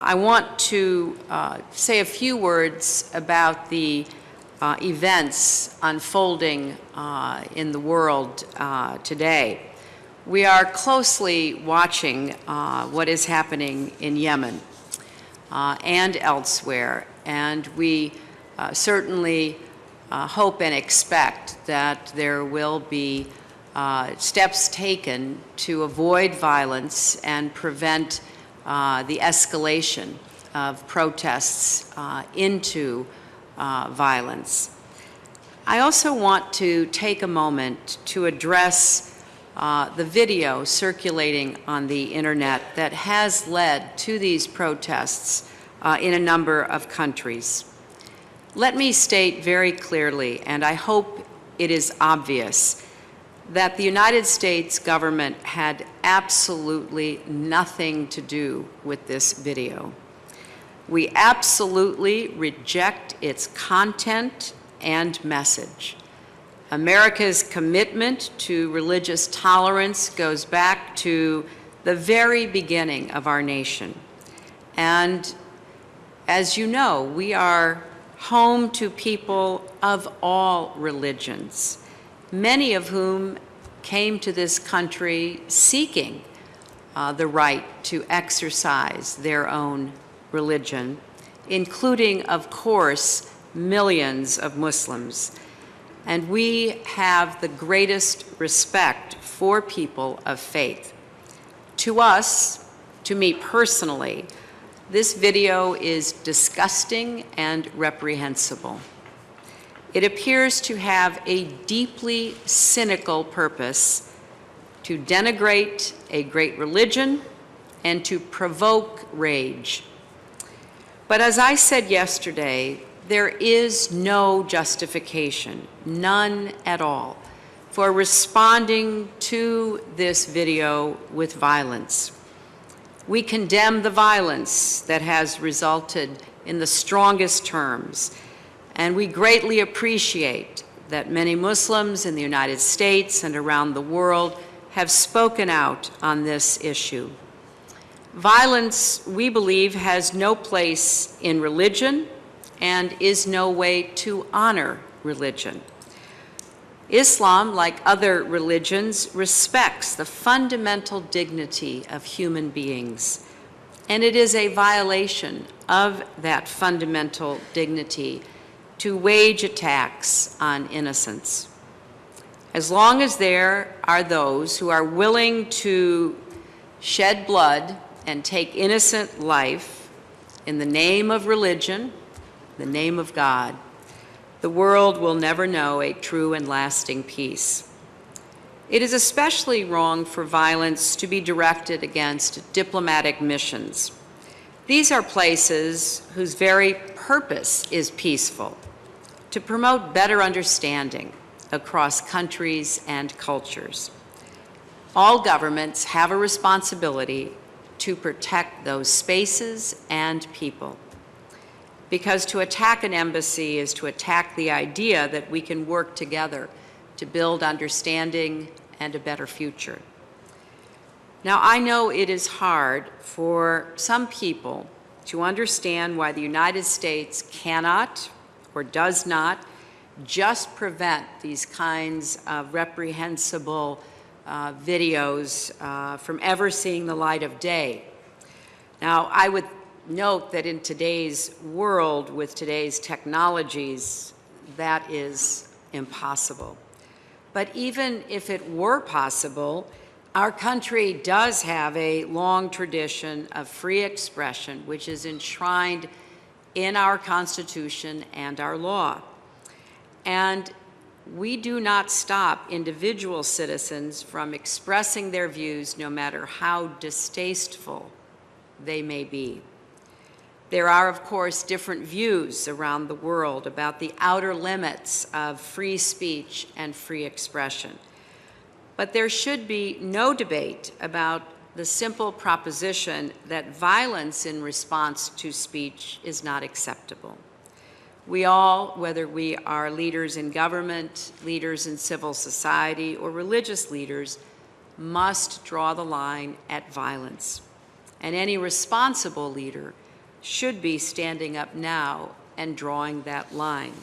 I want to say a few words about the events unfolding in the world today. We are closely watching what is happening in Yemen and elsewhere, and we certainly hope and expect that there will be steps taken to avoid violence and prevent the escalation of protests into violence. I also want to take a moment to address the video circulating on the internet that has led to these protests in a number of countries. Let me state very clearly, and I hope it is obvious, that the United States government had absolutely nothing to do with this video. We absolutely reject its content and message. America's commitment to religious tolerance goes back to the very beginning of our nation. And as you know, we are home to people of all religions, many of whom came to this country seeking the right to exercise their own religion, including, of course, millions of Muslims. And we have the greatest respect for people of faith. To us, to me personally, this video is disgusting and reprehensible. It appears to have a deeply cynical purpose to denigrate a great religion and to provoke rage. But as I said yesterday, there is no justification, none at all, for responding to this video with violence. We condemn the violence that has resulted in the strongest terms, and we greatly appreciate that many Muslims in the United States and around the world have spoken out on this issue. Violence, we believe, has no place in religion and is no way to honor religion. Islam, like other religions, respects the fundamental dignity of human beings, and it is a violation of that fundamental dignity to wage attacks on innocents. As long as there are those who are willing to shed blood and take innocent life in the name of religion, the name of God, the world will never know a true and lasting peace. It is especially wrong for violence to be directed against diplomatic missions. These are places whose very purpose is peaceful, to promote better understanding across countries and cultures. All governments have a responsibility to protect those spaces and people, because to attack an embassy is to attack the idea that we can work together to build understanding and a better future. Now, I know it is hard for some people to understand why the United States cannot or does not just prevent these kinds of reprehensible videos from ever seeing the light of day. Now, I would note that in today's world, with today's technologies, that is impossible. But even if it were possible, our country does have a long tradition of free expression, which is enshrined in our Constitution and our law. And we do not stop individual citizens from expressing their views, no matter how distasteful they may be. There are, of course, different views around the world about the outer limits of free speech and free expression. But there should be no debate about the simple proposition that violence in response to speech is not acceptable. We all, whether we are leaders in government, leaders in civil society, or religious leaders, must draw the line at violence. And any responsible leader should be standing up now and drawing that line.